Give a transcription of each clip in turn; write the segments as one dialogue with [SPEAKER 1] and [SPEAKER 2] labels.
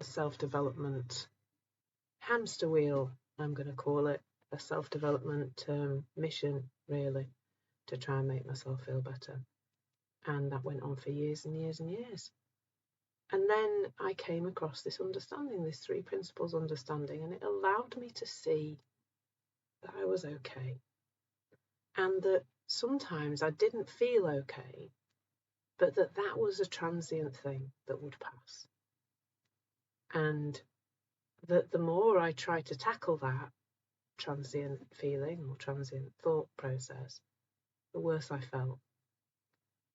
[SPEAKER 1] self-development hamster wheel, I'm going to call it, a self-development mission, really, to try and make myself feel better. And that went on for years and years and years. And then I came across this understanding, this 3 principles understanding, and it allowed me to see that I was okay. And that sometimes I didn't feel okay, but that was a transient thing that would pass. And that the more I tried to tackle that transient feeling or transient thought process, the worse I felt.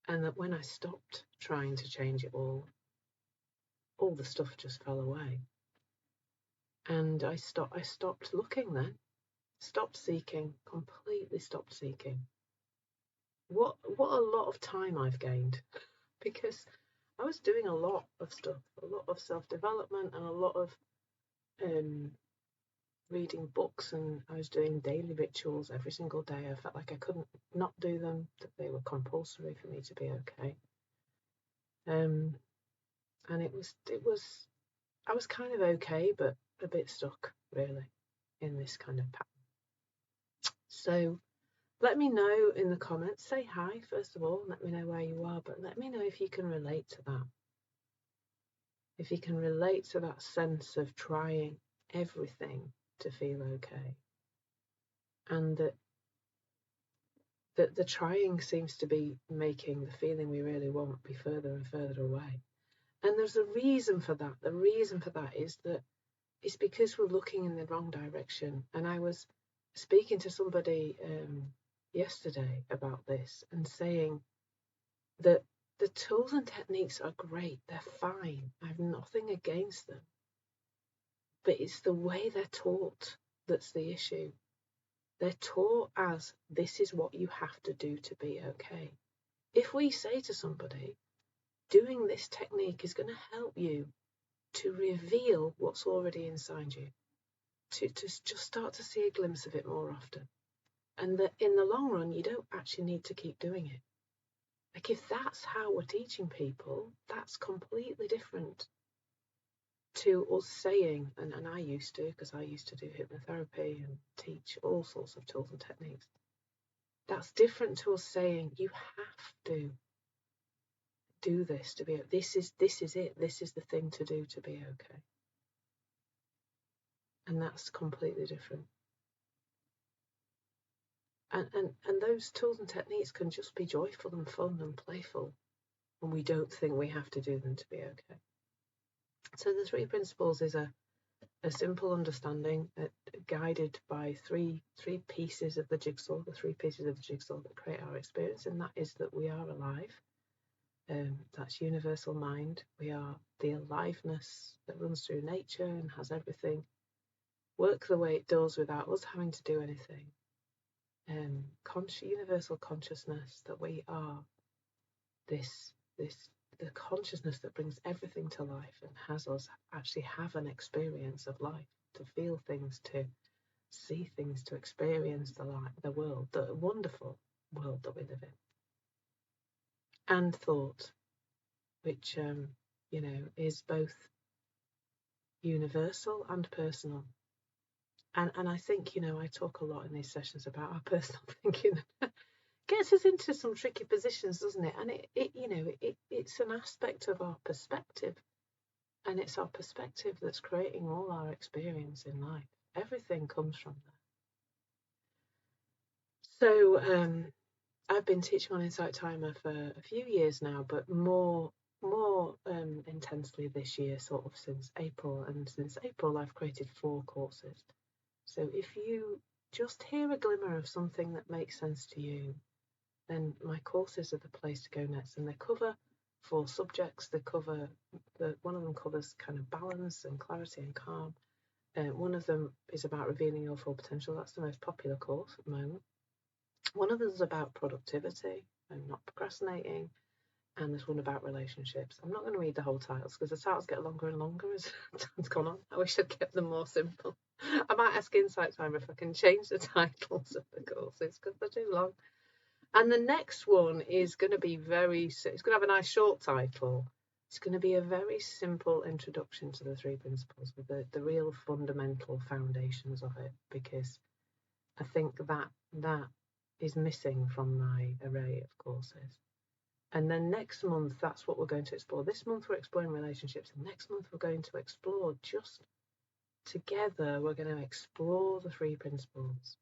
[SPEAKER 1] And that when I stopped trying to change it all the stuff just fell away. And I stopped looking then, stopped seeking, completely stopped seeking. What a lot of time I've gained, because I was doing a lot of stuff, a lot of self-development and a lot of reading books, and I was doing daily rituals every single day. I felt like I couldn't not do them, that they were compulsory for me to be okay. And it was I was kind of okay, but a bit stuck, really, in this kind of pattern. So let me know in the comments. Say hi, first of all, and let me know where you are, but let me know if you can relate to that. If you can relate to that sense of trying everything to feel okay. And that the trying seems to be making the feeling we really want be further and further away. And there's a reason for that. The reason for that is that it's because we're looking in the wrong direction. And I was speaking to somebody yesterday about this and saying that the tools and techniques are great. They're fine. I have nothing against them. But it's the way they're taught that's the issue. They're taught as, this is what you have to do to be okay. If we say to somebody, doing this technique is going to help you to reveal what's already inside you, to just start to see a glimpse of it more often, and that in the long run, you don't actually need to keep doing it. Like, if that's how we're teaching people, that's completely different to us saying, and I used to, because I used to do hypnotherapy and teach all sorts of tools and techniques. That's different to us saying, you have to do this to be, this is it, this is the thing to do to be okay. And that's completely different. And those tools and techniques can just be joyful and fun and playful, and we don't think we have to do them to be okay. So the 3 principles is a simple understanding guided by three pieces of the jigsaw, the 3 pieces of the jigsaw that create our experience, and that is that we are alive. That's universal mind. We are the aliveness that runs through nature and has everything work the way it does without us having to do anything. Universal consciousness, that we are the consciousness that brings everything to life and has us actually have an experience of life, to feel things, to see things, to experience the world, the wonderful world that we live in. And thought, which is both universal and personal. And I think, I talk a lot in these sessions about our personal thinking. Gets us into some tricky positions, doesn't it? And it's an aspect of our perspective, and it's our perspective that's creating all our experience in life. Everything comes from there. So I've been teaching on Insight Timer for a few years now, but more intensely this year, sort of since April. And since April, I've created 4 courses. So if you just hear a glimmer of something that makes sense to you, then my courses are the place to go next. And they cover 4 subjects. They cover, one of them covers kind of balance and clarity and calm. One of them is about revealing your full potential. That's the most popular course at the moment. One of them is about productivity and not procrastinating. And there's one about relationships. I'm not going to read the whole titles because the titles get longer and longer as time's gone on. I wish I'd kept them more simple. I might ask Insight Timer if I can change the titles of the courses because they're too long. And the next one is going to be it's going to have a nice short title, It's going to be a very simple introduction to the three principles with the real fundamental foundations of it, because I think that is missing from my array of courses. And then next month, that's what we're going to explore. This month, we're exploring relationships. And next month, we're going to explore just together, we're going to explore the three principles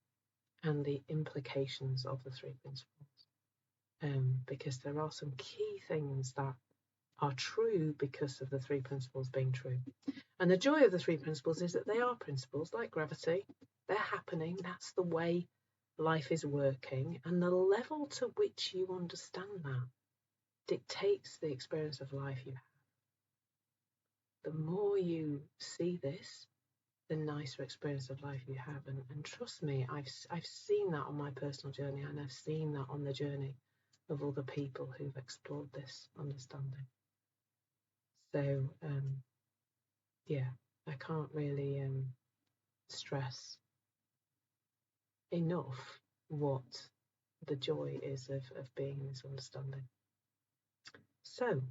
[SPEAKER 1] and the implications of the three principles. Because there are some key things that are true because of the three principles being true. And the joy of the three principles is that they are principles like gravity. They're happening. That's the way life is working. And the level to which you understand that dictates the experience of life you have. The more you see this, the nicer experience of life you have. And trust me, I've seen that on my personal journey, and I've seen that on the journey of other people who've explored this understanding. So, yeah, I can't really stress enough what the joy is of being in this understanding. So,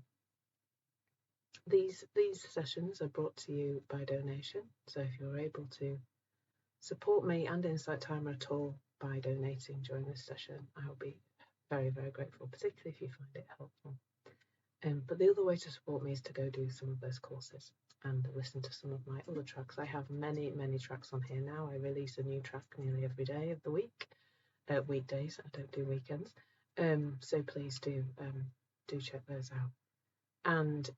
[SPEAKER 1] these sessions are brought to you by donation. So if you're able to support me and Insight Timer at all by donating during this session, I'll be very, very grateful, particularly if you find it helpful. But the other way to support me is to go do some of those courses and listen to some of my other tracks. I have many, many tracks on here now. I release a new track nearly every day of the week, weekdays. I don't do weekends. So please do check those out. And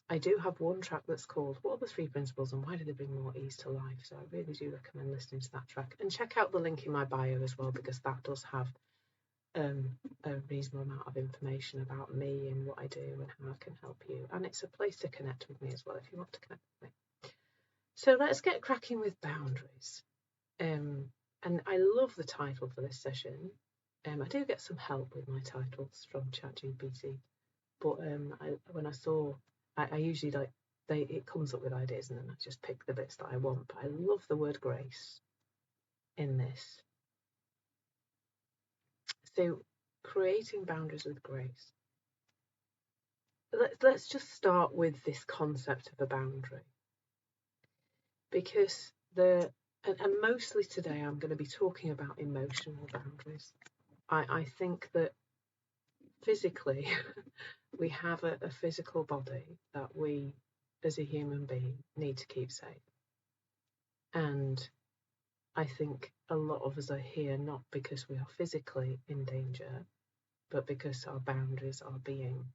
[SPEAKER 1] I do have one track that's called What Are the Three Principles and Why Do They Bring More Ease to Life? So I really do recommend listening to that track. And check out the link in my bio as well, because that does have a reasonable amount of information about me and what I do and how I can help you. And it's a place to connect with me as well if you want to connect with me. So let's get cracking with boundaries. And I love the title for this session. I do get some help with my titles from ChatGPT, but when I saw, I usually it comes up with ideas and then I just pick the bits that I want. But I love the word grace in this. So creating boundaries with grace. Let's just start with this concept of a boundary, because and mostly today I'm going to be talking about emotional boundaries. I think that physically we have a physical body that we as a human being need to keep safe. And I think a lot of us are here not because we are physically in danger, but because our boundaries are being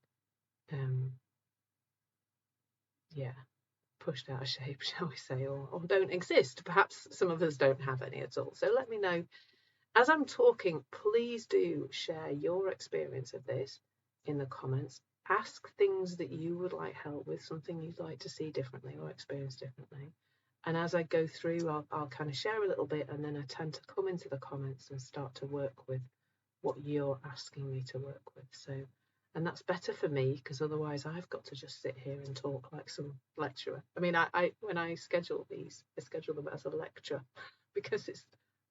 [SPEAKER 1] pushed out of shape, shall we say, or don't exist. Perhaps some of us don't have any at all. So let me know. As I'm talking, please do share your experience of this in the comments. Ask things that you would like help with, something you'd like to see differently or experience differently. And as I go through, I'll kind of share a little bit, and then I tend to come into the comments and start to work with what you're asking me to work with. So, and that's better for me, because otherwise I've got to just sit here and talk like some lecturer. I mean, I when I schedule these, I schedule them as a lecture because it's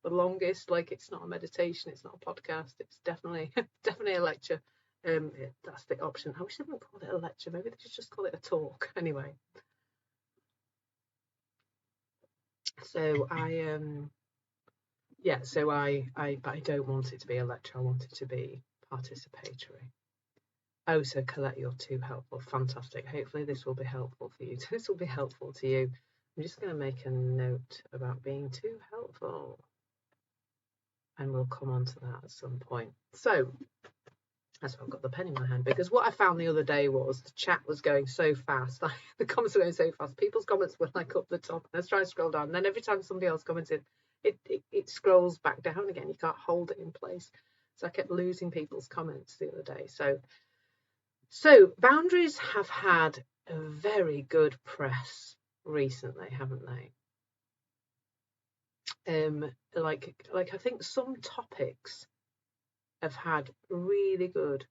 [SPEAKER 1] the longest. Like, it's not a meditation, it's not a podcast, it's definitely a lecture. That's the option. I wish they wouldn't call it a lecture. Maybe they should just call it a talk. Anyway, so I don't want it to be a lecture. I want it to be participatory. Oh, so Colette, you're too helpful. Fantastic. Hopefully this will be helpful for you. This will be helpful to you. I'm just going to make a note about being too helpful, and we'll come on to that at some point. So that's why I've got the pen in my hand, because what I found the other day was the chat was going so fast. Like, the comments were going so fast. People's comments were like up the top. I was trying to scroll down, and then every time somebody else commented, it scrolls back down again. You can't hold it in place. So I kept losing people's comments the other day. So boundaries have had a very good press recently, haven't they? Like I think some topics have had really good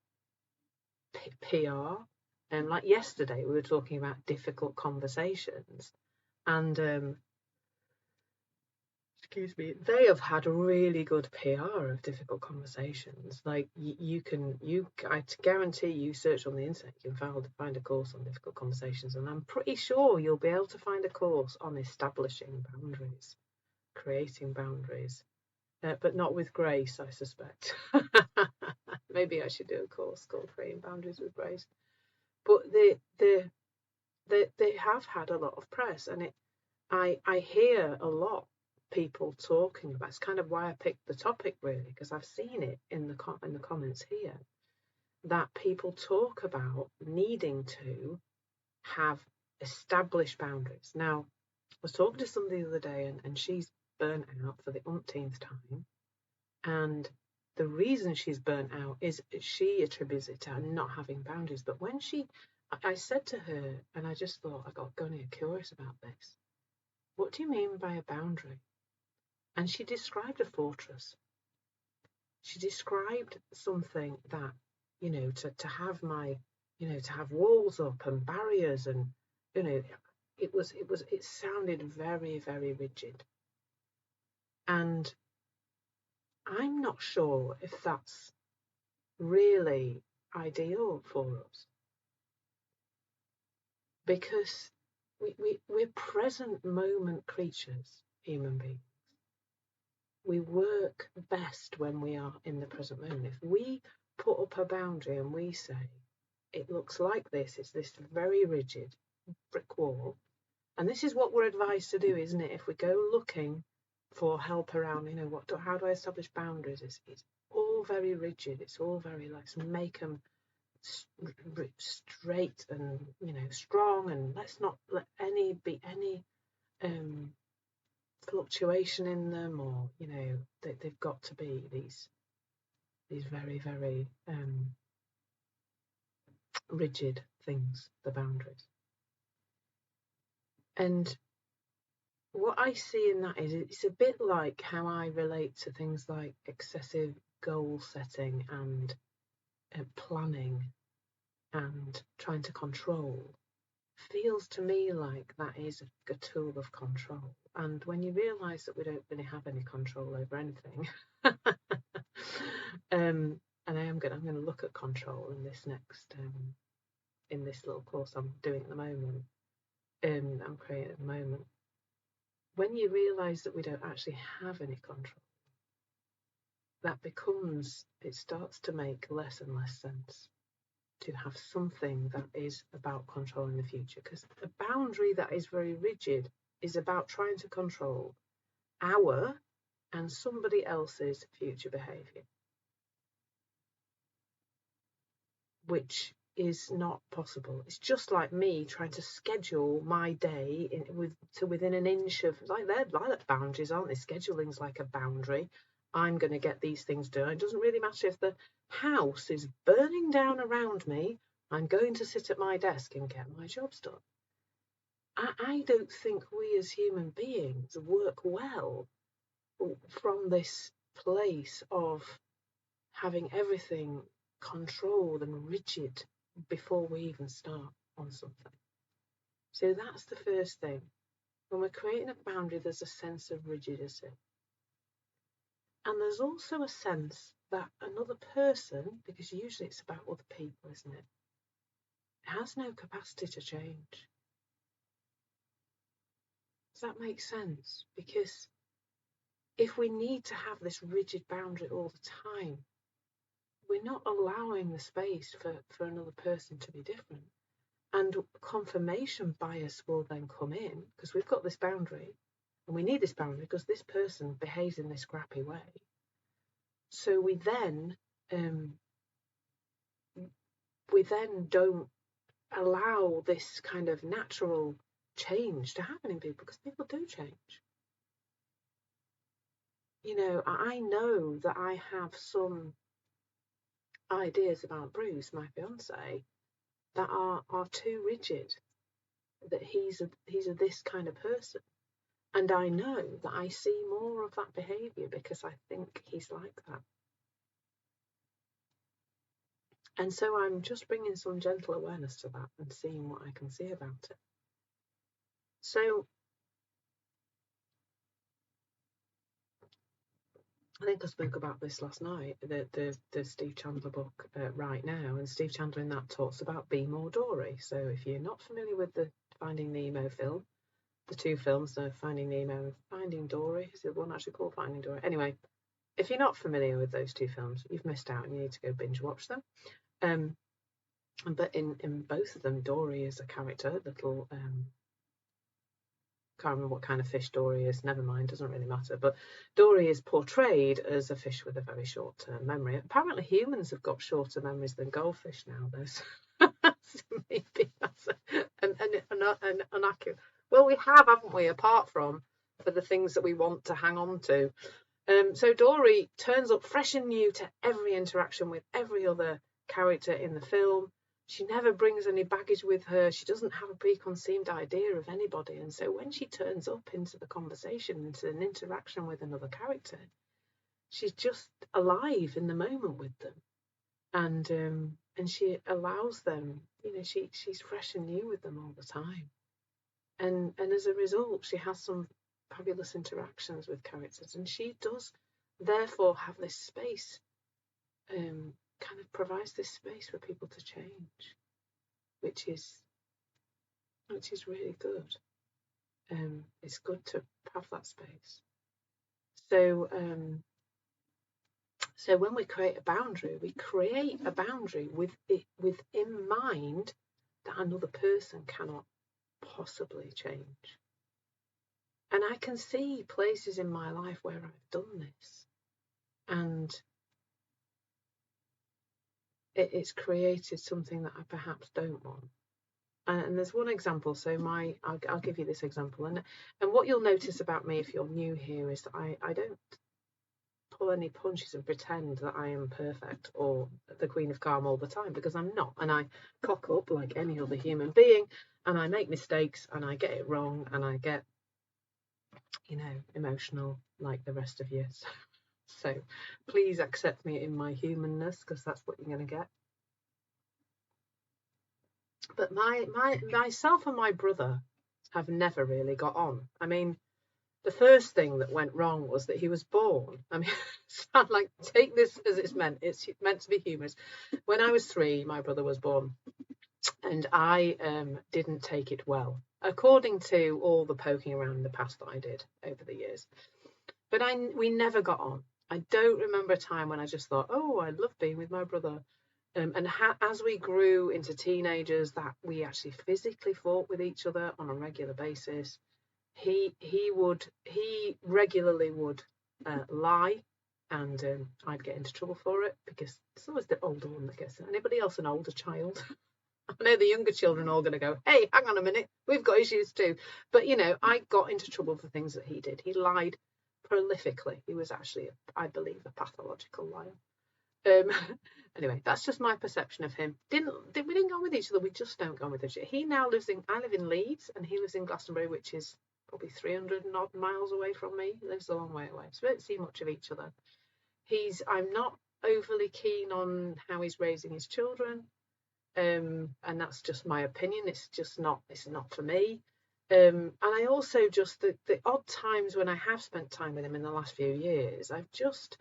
[SPEAKER 1] PR. Like yesterday, we were talking about difficult conversations, and excuse me, they have had really good PR of difficult conversations. Like I guarantee you search on the internet, you can find a course on difficult conversations, and I'm pretty sure you'll be able to find a course on establishing boundaries, creating boundaries, but not with grace, I suspect. Maybe I should do a course called Creating Boundaries with Grace. But they have had a lot of press, and I hear a lot people talking about. It's kind of why I picked the topic, really, because I've seen it in the comments here, that people talk about needing to have established boundaries. Now, I was talking to somebody the other day, and she's burnt out for the umpteenth time, and the reason she's burnt out is she attributes it to not having boundaries. But when I said to her, and I just thought, I got going to get curious about this. What do you mean by a boundary? And she described a fortress. She described something that, to have to have walls up and barriers, and, it sounded very, very rigid. And I'm not sure if that's really ideal for us, because we're present moment creatures, human beings. We work best when we are in the present moment. If we put up a boundary and we say, it looks like this, it's this very rigid brick wall, and this is what we're advised to do, isn't it? If we go looking for help around, how do I establish boundaries? It's all very rigid. It's all very, let's make them straight and, strong, and let's not let any fluctuation in them, or they've got to be these very, very rigid things, the boundaries. And what I see in that is it's a bit like how I relate to things like excessive goal setting and planning and trying to control. Feels to me like that is a tool of control. And when you realise that we don't really have any control over anything, and I'm going to look at control in this next in this little course I'm doing at the moment, I'm creating at the moment. When you realise that we don't actually have any control, it starts to make less and less sense to have something that is about controlling the future, because a boundary that is very rigid is about trying to control our and somebody else's future behaviour, which is not possible. It's just like me trying to schedule my day to within an inch of, they're like boundaries, aren't they? Scheduling's like a boundary. I'm going to get these things done. It doesn't really matter if the house is burning down around me. I'm going to sit at my desk and get my jobs done. I don't think we as human beings work well from this place of having everything controlled and rigid before we even start on something. So that's the first thing. When we're creating a boundary, there's a sense of rigidity. And there's also a sense that another person, because usually it's about other people, isn't it, has no capacity to change. Does that make sense? Because if we need to have this rigid boundary all the time, we're not allowing the space for another person to be different. And confirmation bias will then come in, because we've got this boundary, and we need this boundary because this person behaves in this scrappy way. So we then don't allow this kind of natural change to happen in people, because people do change. I know that I have some ideas about Bruce, my fiance, that are too rigid, that he's a this kind of person. And I know that I see more of that behaviour because I think he's like that. And so I'm just bringing some gentle awareness to that and seeing what I can see about it. So I think I spoke about this last night, the Steve Chandler book, Right Now, and Steve Chandler in that talks about Be More Dory. So if you're not familiar with the Finding Nemo film, the two films, Finding Nemo and Finding Dory, is the one actually called Finding Dory? Anyway, if you're not familiar with those two films, you've missed out and you need to go binge watch them. But in both of them, Dory is a character, little can't remember what kind of fish Dory is, never mind, doesn't really matter. But Dory is portrayed as a fish with a very short-term memory. Apparently humans have got shorter memories than goldfish now, though. So maybe that's an inaccurate. Well, we have, haven't we, apart from for the things that we want to hang on to. So Dory turns up fresh and new to every interaction with every other character in the film. She never brings any baggage with her. She doesn't have a preconceived idea of anybody. And so when she turns up into the conversation, into an interaction with another character, she's just alive in the moment with them. And she allows them, she's fresh and new with them all the time. And as a result, she has some fabulous interactions with characters. And she does therefore have this space, kind of provides this space for people to change, which is really good. It's good to have that space. So when we create a boundary with in mind that another person cannot possibly change. And I can see places in my life where I've done this, and it's created something that I perhaps don't want. And there's one example. So I'll give you this example. And what you'll notice about me if you're new here is that I don't pull any punches and pretend that I am perfect or the Queen of Calm all the time, because I'm not. And I cock up like any other human being, and I make mistakes, and I get it wrong, and I get, emotional like the rest of you. So please accept me in my humanness, because that's what you're going to get. But myself and my brother have never really got on. I mean, the first thing that went wrong was that he was born. I mean, so like, take this as it's meant. It's meant to be humorous. When I was 3, my brother was born, and I didn't take it well, according to all the poking around in the past that I did over the years. But we never got on. I don't remember a time when I just thought, oh, I love being with my brother. As we grew into teenagers, that we actually physically fought with each other on a regular basis. He regularly would lie, and I'd get into trouble for it, because it's always the older one that gets it. Anybody else an older child? I know the younger children are all going to go, hey, hang on a minute, we've got issues too. But, I got into trouble for things that he did. He lied prolifically. He was actually, I believe, a pathological liar. Anyway, that's just my perception of him. We didn't go on with each other. We just don't go on with each other. He now I live in Leeds, and he lives in Glastonbury, which is probably 300 and odd miles away from me. He lives a long way away, so we don't see much of each other. I'm not overly keen on how he's raising his children, and that's just my opinion. It's not for me. And I also just, the odd times when I have spent time with him in the last few years, we just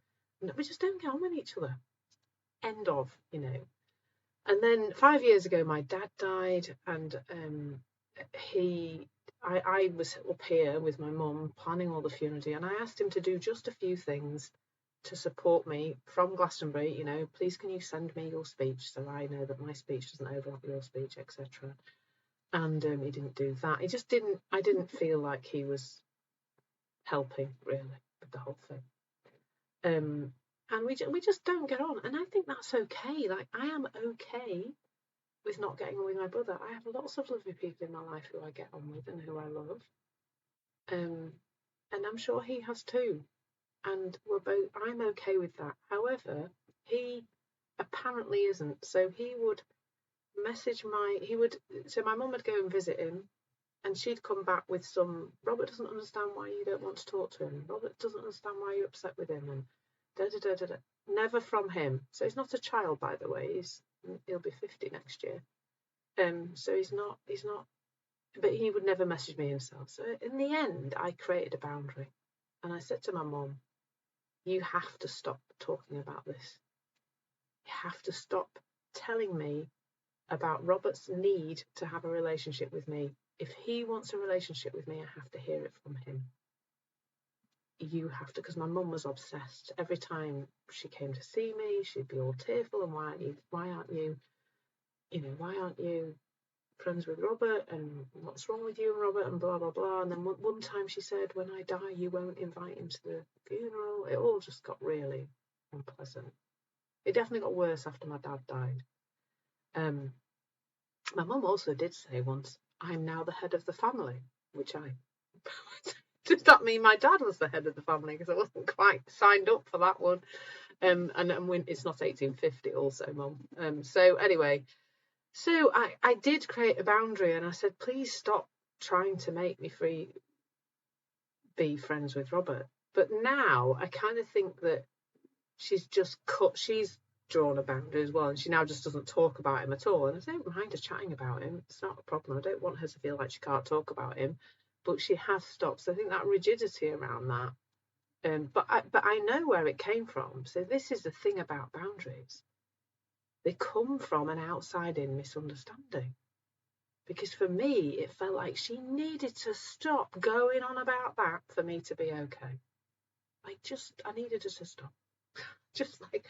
[SPEAKER 1] don't get on with each other. End of. And then 5 years ago, my dad died, and I was up here with my mum planning all the funeral, and I asked him to do just a few things to support me from Glastonbury. Please can you send me your speech so I know that my speech doesn't overlap your speech, etc. And he didn't do that. I didn't feel like he was helping really with the whole thing. And we just don't get on, and I think that's okay. Like, I am okay with not getting on with my brother. I have lots of lovely people in my life who I get on with and who I love, and I'm sure he has too. And I'm okay with that. However, he apparently isn't. So he would so my mum would go and visit him, and she'd come back with Robert doesn't understand why you don't want to talk to him. Robert doesn't understand why you're upset with him, and da-da-da-da-da. Never from him. So he's not a child, by the way. He'll be 50 next year. So he's not, but he would never message me himself. So in the end, I created a boundary, and I said to my mum, you have to stop talking about this. You have to stop telling me about Robert's need to have a relationship with me. If he wants a relationship with me, I have to hear it from him. You have to, because my mum was obsessed. Every time she came to see me, she'd be all tearful, and why aren't you friends with Robert, and what's wrong with you and Robert, and blah blah blah. And then one time she said, when I die, you won't invite him to the funeral. It all just got really unpleasant. It definitely got worse after my dad died. My mum also did say once, I'm now the head of the family, which I does that mean my dad was the head of the family? Because I wasn't quite signed up for that one. And when it's not 1850 also, Mum. So anyway, so I did create a boundary, and I said, please stop trying to make me be friends with Robert. But now I kind of think that she's drawn a boundary as well, and she now just doesn't talk about him at all. And I don't mind her chatting about him. It's not a problem. I don't want her to feel like she can't talk about him, but she has stopped. So I think that rigidity around that. But I know where it came from. So this is the thing about boundaries. They come from an outside-in misunderstanding. Because for me, it felt like she needed to stop going on about that for me to be okay. I needed her to stop. Just like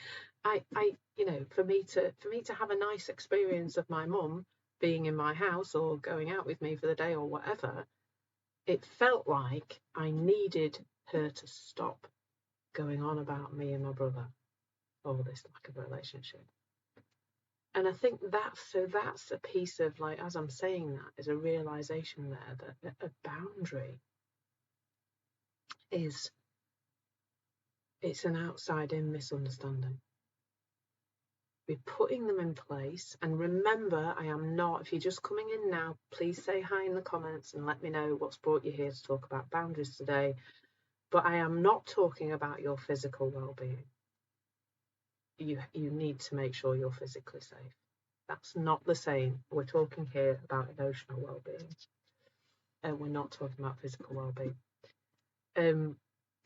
[SPEAKER 1] for me to have a nice experience of my mum being in my house or going out with me for the day or whatever, it felt like I needed her to stop going on about me and my brother or this lack of relationship. And I think that's a piece of, like, as I'm saying that, is a realization there that a boundary it's an outside-in misunderstanding. We're putting them in place. And remember, if you're just coming in now, please say hi in the comments and let me know what's brought you here to talk about boundaries today. But I am not talking about your physical well-being. You need to make sure you're physically safe. That's not the same. We're talking here about emotional well-being. And we're not talking about physical well-being.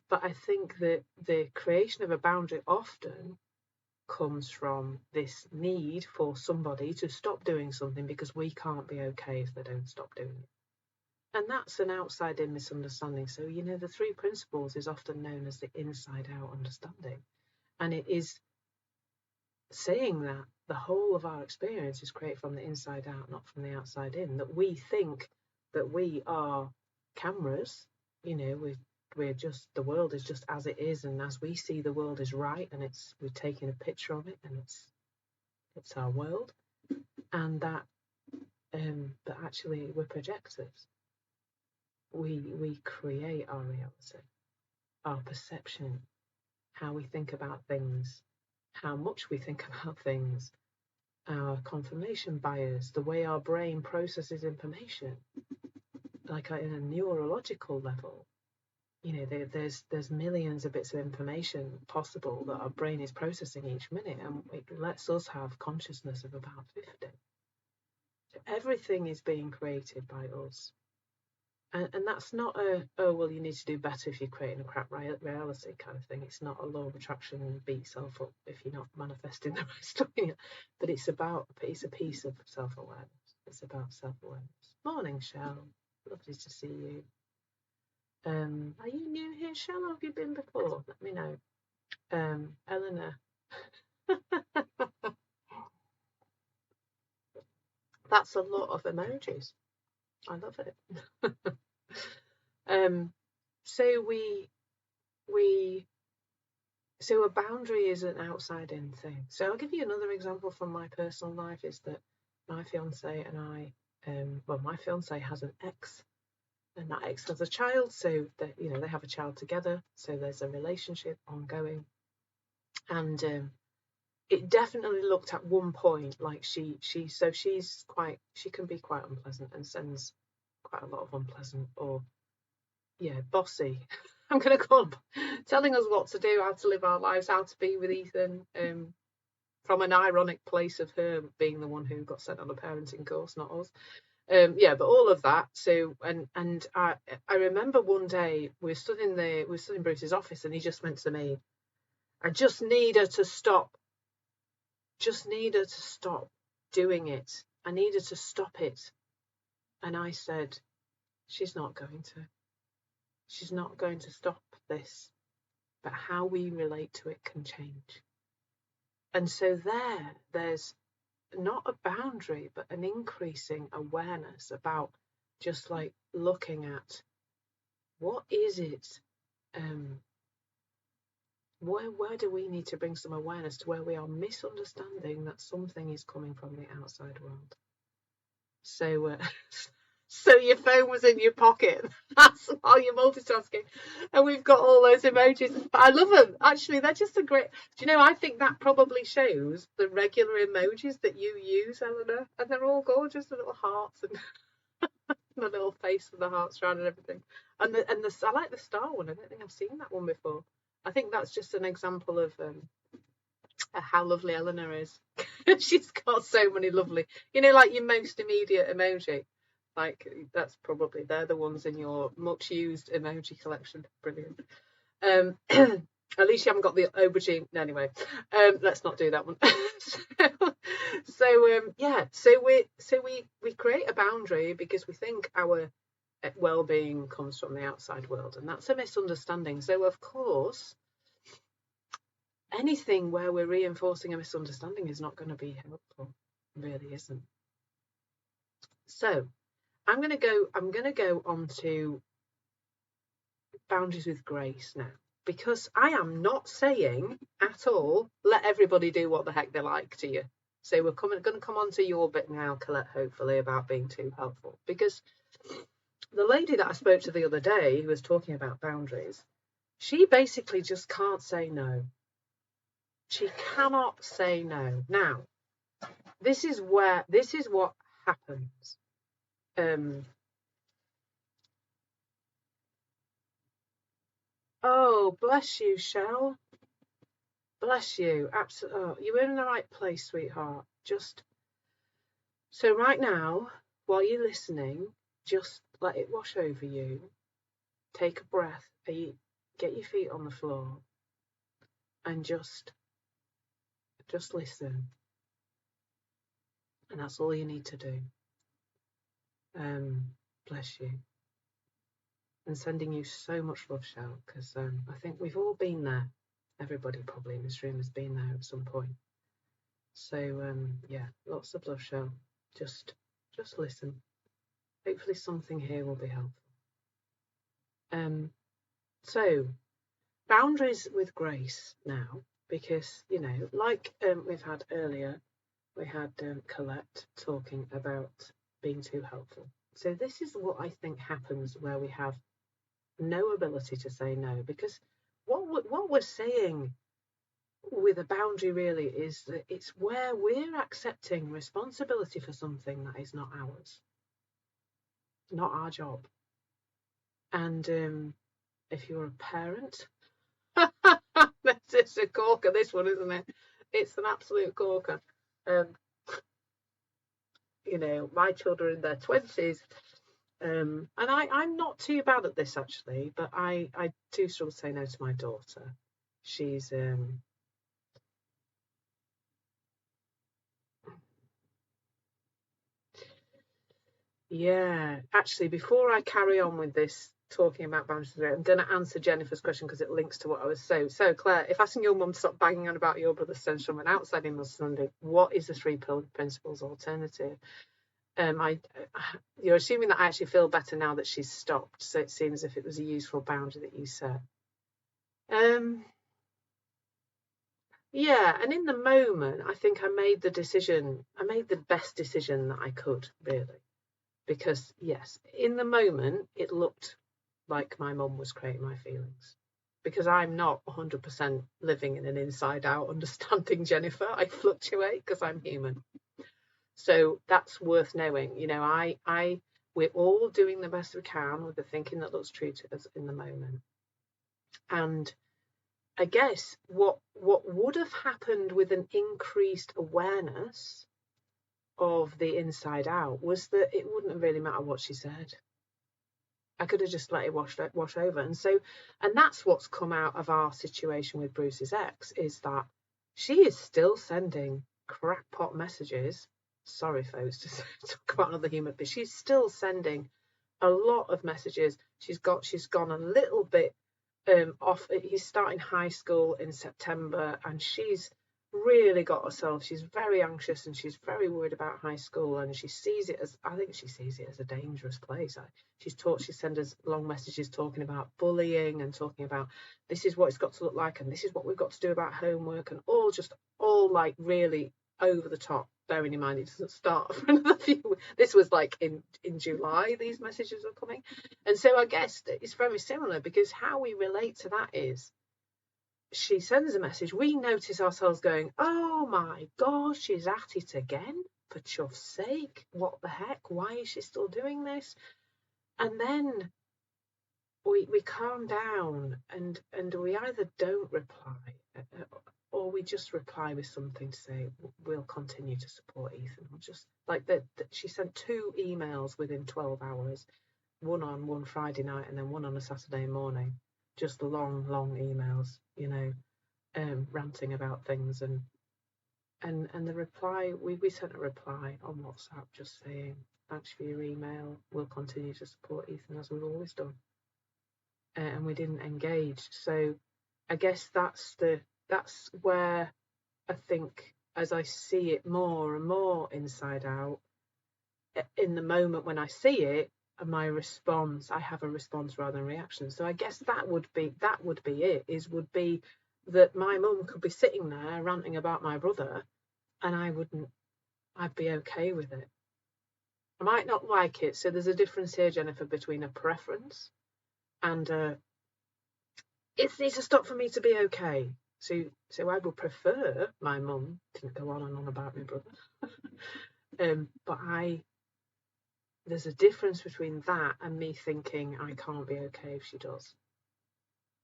[SPEAKER 1] But I think that the creation of a boundary often comes from this need for somebody to stop doing something because we can't be okay if they don't stop doing it. And that's an outside-in misunderstanding. So, the 3 principles is often known as the inside-out understanding. And it is saying that the whole of our experience is created from the inside out, not from the outside in. That we think that we are cameras, we're just, the world is just as it is, and as we see the world is right, and we're taking a picture of it, and it's our world, and that but actually we're projectors. We create our reality, our perception, how we think about things, how much we think about things, our confirmation bias, the way our brain processes information, like in a neurological level. There's millions of bits of information possible that our brain is processing each minute, and it lets us have consciousness of about 50. So everything is being created by us. And that's not you need to do better if you're creating a crap reality kind of thing. It's not a law of attraction and beat yourself up if you're not manifesting the right stuff. But it's a piece of self-awareness. It's about self-awareness. Morning, Shell. Lovely to see you. Are you new here, Shell, or have you been before? Let me know. Eleanor. That's a lot of emojis. I love it. So a boundary is an outside-in thing. So I'll give you another example from my personal life. Is that my fiance and I, my fiance has an ex. And that ex has a child, so that they have a child together. So there's a relationship ongoing, and it definitely looked at one point like she can be quite unpleasant and sends quite a lot of unpleasant bossy. I'm gonna call them, telling us what to do, how to live our lives, how to be with Ethan. From an ironic place of her being the one who got sent on a parenting course, not us. But all of that. So and I remember one day we were stood in Bruce's office, and he just went to me, I just need her to stop. Just need her to stop doing it. I need her to stop it. And I said, she's not going to. She's not going to stop this. But how we relate to it can change. And so there's not a boundary, but an increasing awareness about just like looking at what is it, where do we need to bring some awareness to where we are misunderstanding that something is coming from the outside world. So so your phone was in your pocket. That's while you're multitasking. And we've got all those emojis. But I love them. Actually, they're just a great... Do you know, I think that probably shows the regular emojis that you use, Eleanor. And they're all gorgeous, the little hearts and the little face with the hearts around and everything. And I like the star one. I don't think I've seen that one before. I think that's just an example of how lovely Eleanor is. She's got so many lovely, like your most immediate emoji. Like that's probably, they're the ones in your much used emoji collection. Brilliant. At least you haven't got the aubergine. Anyway, let's not do that one. So we create a boundary because we think our well-being comes from the outside world, and that's a misunderstanding. So of course, anything where we're reinforcing a misunderstanding is not going to be helpful. It really isn't. So I'm going to go on to boundaries with grace now, because I am not saying at all let everybody do what the heck they like to you. So we're going to come on to your bit now, Colette, hopefully, about being too helpful, because the lady that I spoke to the other day who was talking about boundaries, she basically just can't say no. She cannot say no. Now, this is what happens. Oh, bless you, Shell. Bless you. Absolutely. Oh, you're in the right place, sweetheart. So right now, while you're listening, just let it wash over you. Take a breath. Get your feet on the floor and just listen. And that's all you need to do. Bless you. And sending you so much love, Shell, because I think we've all been there. Everybody probably in this room has been there at some point. So yeah, lots of love, Shell. Just listen. Hopefully something here will be helpful. So boundaries with grace now, because like we've had earlier, we had Colette talking about being too helpful. So this is what I think happens where we have no ability to say no, because what we're saying with a boundary really is that it's where we're accepting responsibility for something that is not ours, not our job. And if you're a parent, it's a corker, this one, isn't it? It's an absolute corker. My children are in their 20s, and I'm not too bad at this actually, but I do struggle to say no to my daughter. She's yeah, actually, before I carry on with this talking about boundaries, I'm going to answer Jennifer's question because it links to what I was saying. So Claire, if asking your mum to stop banging on about your brother stems from an outside understanding, what is the 3 principles alternative? You're assuming that I actually feel better now that she's stopped, so it seems as if it was a useful boundary that you set. Yeah, and in the moment, I think I made the best decision that I could, really. Because, yes, in the moment, it looked like my mum was creating my feelings. Because I'm not 100% living in an inside-out understanding Jennifer. I fluctuate because I'm human. So that's worth knowing. We're all doing the best we can with the thinking that looks true to us in the moment. And I guess what would have happened with an increased awareness of the inside out was that it wouldn't really matter what she said. I could have just let it wash over. And that's what's come out of our situation with Bruce's ex, is that she is still sending crackpot messages. Sorry, folks, to talk about another human, but she's still sending a lot of messages. She's gone a little bit off. He's starting high school in September, and she's really got herself. She's very anxious and she's very worried about high school, and she sees it as, I think she sees it as a dangerous place. She sends us long messages talking about bullying and talking about this is what it's got to look like and this is what we've got to do about homework, and all like really over the top. Bearing in mind it doesn't start for another few. This was like in July these messages were coming, and so I guess it's very similar, because how we relate to that is, she sends a message, we notice ourselves going, oh my gosh, she's at it again, for chuff's sake, what the heck, why is she still doing this? And then we calm down and we either don't reply, or we just reply with something to say, we'll continue to support Ethan. Or just like that, she sent 2 emails within 12 hours, one on one Friday night and then one on a Saturday morning, just long emails, ranting about things, and the reply, we sent a reply on WhatsApp just saying, thanks for your email, we'll continue to support Ethan as we've always done, and we didn't engage. So I guess that's where I think, as I see it more and more inside out, in the moment when I see it, and my response, I have a response rather than reaction. So I guess that would be it, would be that my mum could be sitting there ranting about my brother, and I'd be okay with it. I might not like it. So there's a difference here, Jennifer, between a preference and it needs to stop for me to be okay. So I would prefer my mum didn't go on and on about my brother. But there's a difference between that and me thinking I can't be okay if she does.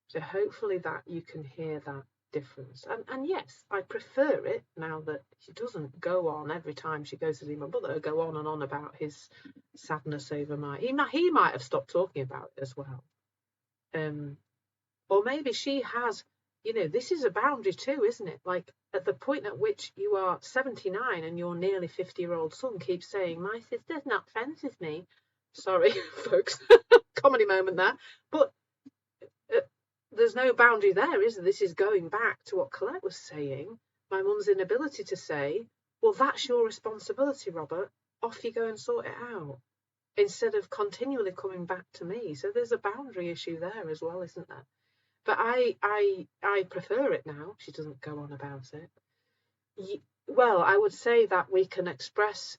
[SPEAKER 1] So hopefully that you can hear that difference. And yes, I prefer it now that she doesn't go on every time she goes to see my brother, go on and on about his sadness over he might have stopped talking about it as well. Or maybe she has, this is a boundary too, isn't it? Like, at the point at which you are 79 and your nearly 50-year-old son keeps saying, my sister's not friends with me. Sorry, folks, comedy moment there. But there's no boundary there, is there? This is going back to what Colette was saying. My mum's inability to say, well, that's your responsibility, Robert. Off you go and sort it out. Instead of continually coming back to me. So there's a boundary issue there as well, isn't there? But I prefer it now. She doesn't go on about it. Well, I would say that we can express.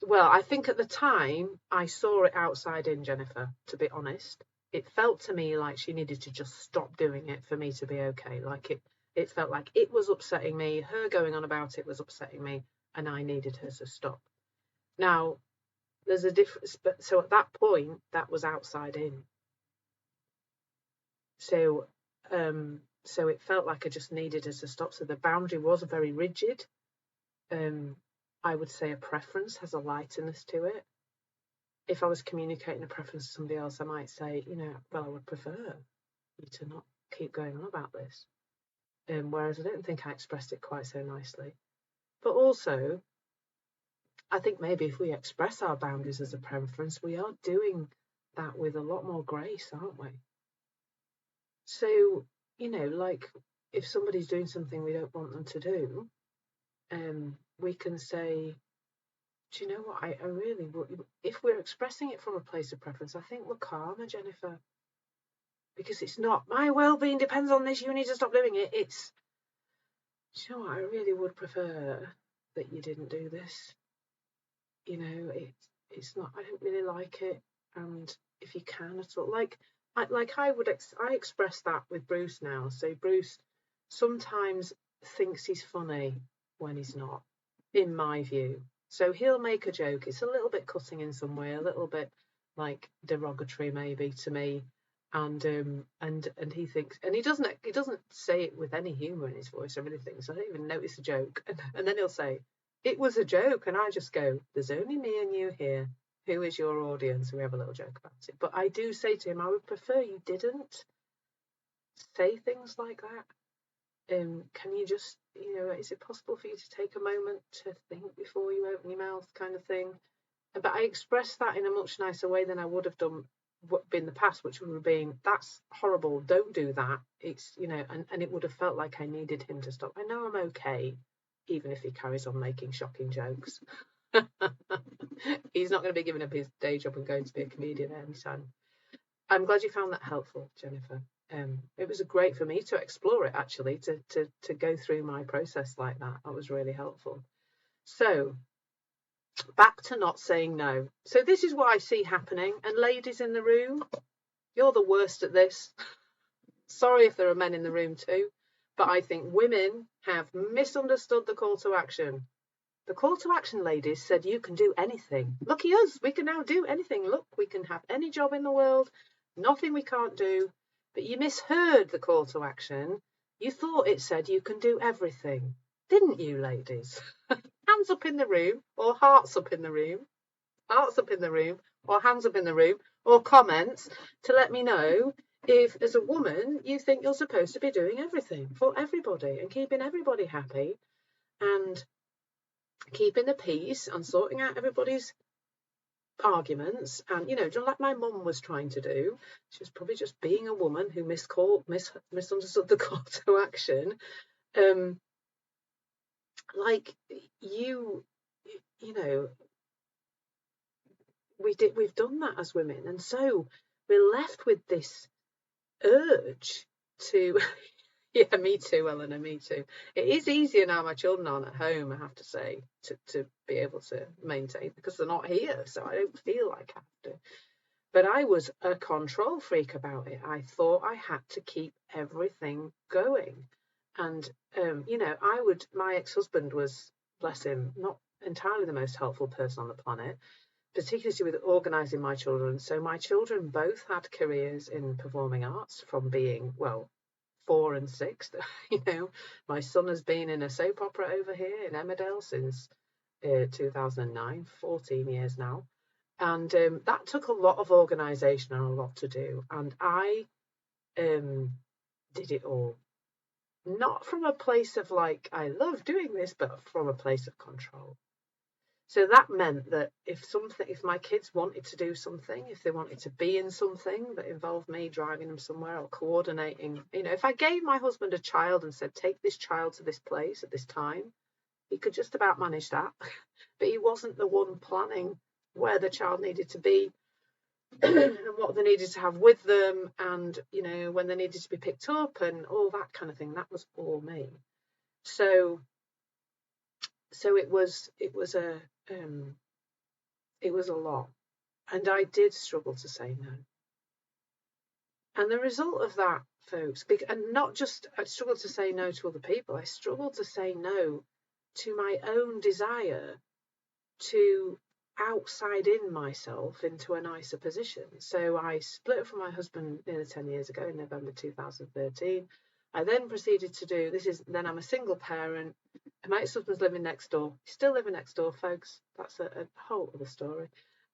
[SPEAKER 1] Well, I think at the time I saw it outside in, Jennifer, to be honest. It felt to me like she needed to just stop doing it for me to be okay. Like it felt like it was upsetting me. Her going on about it was upsetting me, and I needed her to stop. Now, there's a difference. But so at that point, that was outside in. So it felt like I just needed her to stop. So the boundary was very rigid. I would say a preference has a lightness to it. If I was communicating a preference to somebody else, I might say, well, I would prefer you to not keep going on about this. Whereas I don't think I expressed it quite so nicely. But also, I think maybe if we express our boundaries as a preference, we are doing that with a lot more grace, aren't we? So, like if somebody's doing something we don't want them to do, we can say, do you know what, I really would, if we're expressing it from a place of preference, I think we're calmer, Jennifer, because it's not, my well-being depends on this, you need to stop doing it. It's, do you know what, I really would prefer that you didn't do this. It's not, I don't really like it, and if you can at all, I express that with Bruce now. So Bruce sometimes thinks he's funny when he's not, in my view. So he'll make a joke. It's a little bit cutting in some way, a little bit like derogatory maybe to me, and he thinks, and he doesn't say it with any humour in his voice or anything. So I don't even notice a joke, and then he'll say, it was a joke, and I just go, there's only me and you here. Who is your audience? We have a little joke about it. But I do say to him, I would prefer you didn't say things like that. Can you just, is it possible for you to take a moment to think before you open your mouth, kind of thing? But I expressed that in a much nicer way than I would have done in the past, which would have been, that's horrible, don't do that. It's, and it would have felt like I needed him to stop. I know I'm okay, even if he carries on making shocking jokes. He's not going to be giving up his day job and going to be a comedian anytime. I'm glad you found that helpful, Jennifer. It was great for me to explore it, actually, to go through my process like that. That was really helpful. So back to not saying no. So this is what I see happening. And ladies in the room, you're the worst at this. Sorry if there are men in the room too, but I think women have misunderstood the call to action. The call to action, ladies, said you can do anything. Lucky us, we can now do anything. Look, we can have any job in the world, nothing we can't do. But you misheard the call to action. You thought it said you can do everything. Didn't you, ladies? Hands up in the room, or hearts up in the room. Hearts up in the room, or hands up in the room, or comments to let me know if, as a woman, you think you're supposed to be doing everything for everybody and keeping everybody happy and keeping the peace and sorting out everybody's arguments. And, just like my mum was trying to do, she was probably just being a woman who misunderstood the call to action. Like we've done that as women, and so we're left with this urge to yeah, me too, Eleanor, me too. It is easier now my children aren't at home, I have to say, to be able to maintain, because they're not here, so I don't feel like I have to. But I was a control freak about it. I thought I had to keep everything going. And my ex-husband was, bless him, not entirely the most helpful person on the planet, particularly with organising my children. So my children both had careers in performing arts from being, 4 and 6. My son has been in a soap opera over here in Emmerdale since 2009, 14 years now. And that took a lot of organisation and a lot to do. And I did it all. Not from a place of like, I love doing this, but from a place of control. So that meant that if my kids wanted to do something, if they wanted to be in something that involved me driving them somewhere or coordinating, if I gave my husband a child and said, take this child to this place at this time, he could just about manage that. But he wasn't the one planning where the child needed to be and what they needed to have with them, and when they needed to be picked up and all that kind of thing. That was all me. So it was a lot, and I did struggle to say no. And the result of that, folks, and not just I struggled to say no to other people, I struggled to say no to my own desire to outside in myself into a nicer position. So I split from my husband nearly 10 years ago in November 2013. I then proceeded to do then I'm a single parent, and my ex-husband's living next door. He's still living next door, folks. That's a whole other story.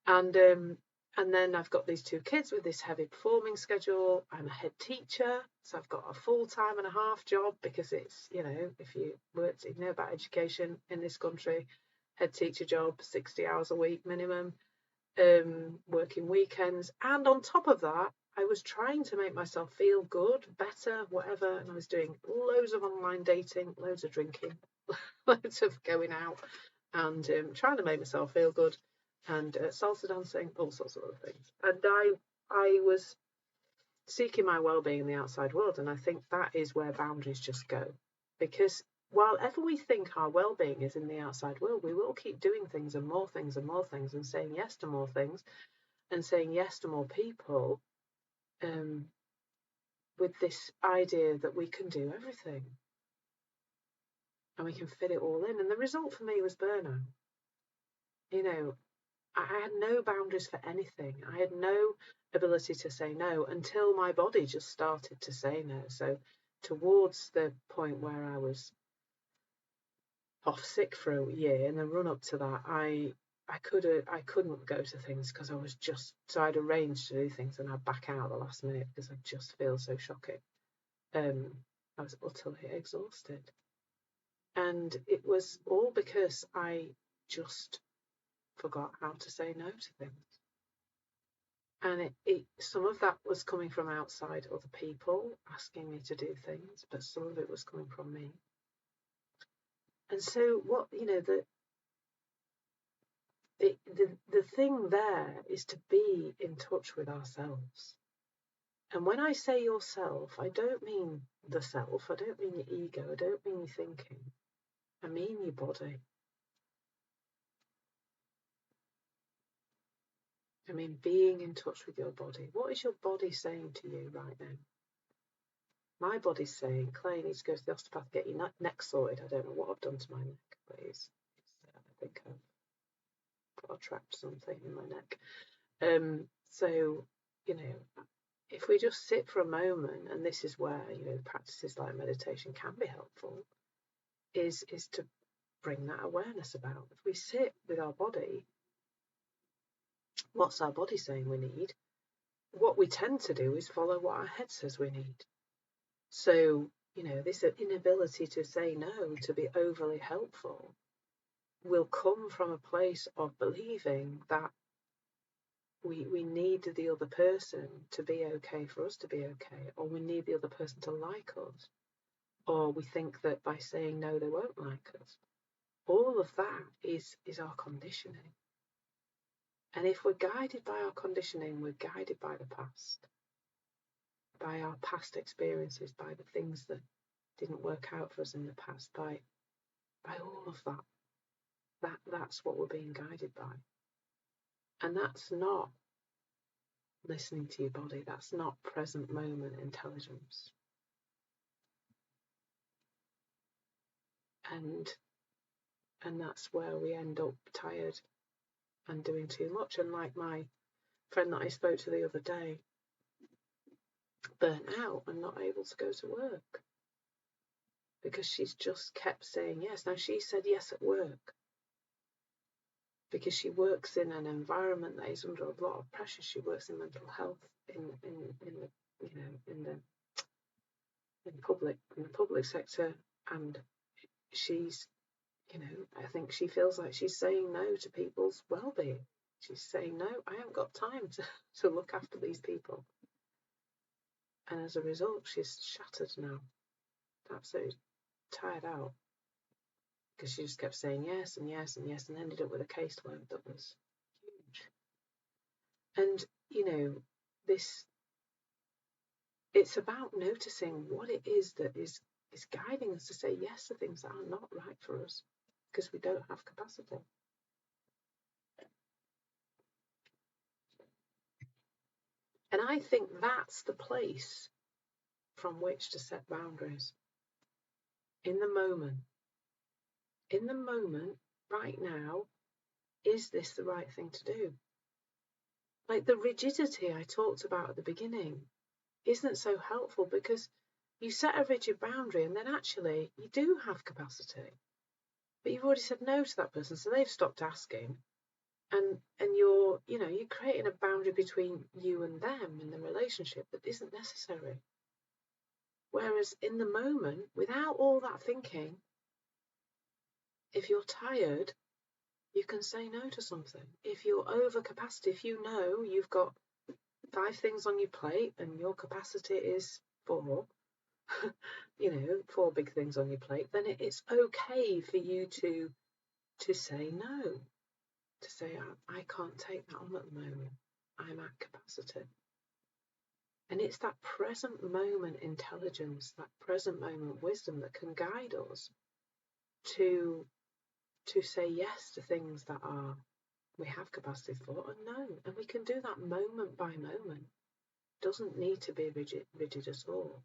[SPEAKER 1] And then I've got these 2 kids with this heavy performing schedule. I'm a head teacher, so I've got a full-time and a half job, because it's, if you know about education in this country, head teacher job, 60 hours a week minimum, working weekends. And on top of that, I was trying to make myself feel good, better, whatever. And I was doing loads of online dating, loads of drinking, loads of going out, and trying to make myself feel good, and salsa dancing, all sorts of other things. And I was seeking my well-being in the outside world, and I think that is where boundaries just go. Because while ever we think our well-being is in the outside world, we will keep doing things and more things and more things, and saying yes to more things and saying yes to more people, with this idea that we can do everything and we can fit it all in. And the result for me was burnout. I had no boundaries for anything. I had no ability to say no until my body just started to say no. So towards the point where I was off sick for a year, in the run up to that, I I couldn't go to things because I'd arranged to do things and I'd back out at the last minute because I just feel so shocking. I was utterly exhausted. And it was all because I just forgot how to say no to things. And some of that was coming from outside other people asking me to do things, but some of it was coming from me. And so the thing there is to be in touch with ourselves. And when I say yourself, I don't mean the self, I don't mean your ego, I don't mean your thinking, I mean your body. I mean being in touch with your body. What is your body saying to you right now? My body's saying, Clay, you need to go to the osteopath, get your neck sorted. I don't know what I've done to my neck, but I think I've got trapped something in my neck. So, if we just sit for a moment, and this is where, practices like meditation can be helpful, is to bring that awareness about. If we sit with our body, what's our body saying we need? What we tend to do is follow what our head says we need. So, this inability to say no, to be overly helpful, will come from a place of believing that we need the other person to be okay for us to be okay, or we need the other person to like us, or we think that by saying no they won't like us. All of that is our conditioning. And if we're guided by our conditioning, we're guided by the past, by our past experiences, by the things that didn't work out for us in the past, by all of that's what we're being guided by. And that's not listening to your body, that's not present moment intelligence. And that's where we end up tired and doing too much. And like my friend that I spoke to the other day, burnt out and not able to go to work because she's just kept saying yes. Now, she said yes at work because she works in an environment that is under a lot of pressure. She works in mental health in the public sector, and she's, I think she feels like she's saying no to people's well-being. She's saying, no, I haven't got time to look after these people. And as a result, she's shattered now, absolutely tired out, because she just kept saying yes and yes and yes, and ended up with a caseload that was huge. And, it's about noticing what it is that is guiding us to say yes to things that are not right for us, because we don't have capacity. And I think that's the place from which to set boundaries. In the moment, right now, is this the right thing to do? Like the rigidity I talked about at the beginning isn't so helpful, because you set a rigid boundary and then actually you do have capacity, but you've already said no to that person, so they've stopped asking, and you're creating a boundary between you and them in the relationship that isn't necessary. Whereas in the moment, without all that thinking, if you're tired, you can say no to something. If you're over capacity, if you know you've got 5 things on your plate and your capacity is 4, 4 big things on your plate, then it's okay for you to say no, to say, I can't take that on at the moment, I'm at capacity. And it's that present moment intelligence, that present moment wisdom that can guide us to say yes to things that we have capacity for, and no, and we can do that moment by moment. It doesn't need to be rigid at all.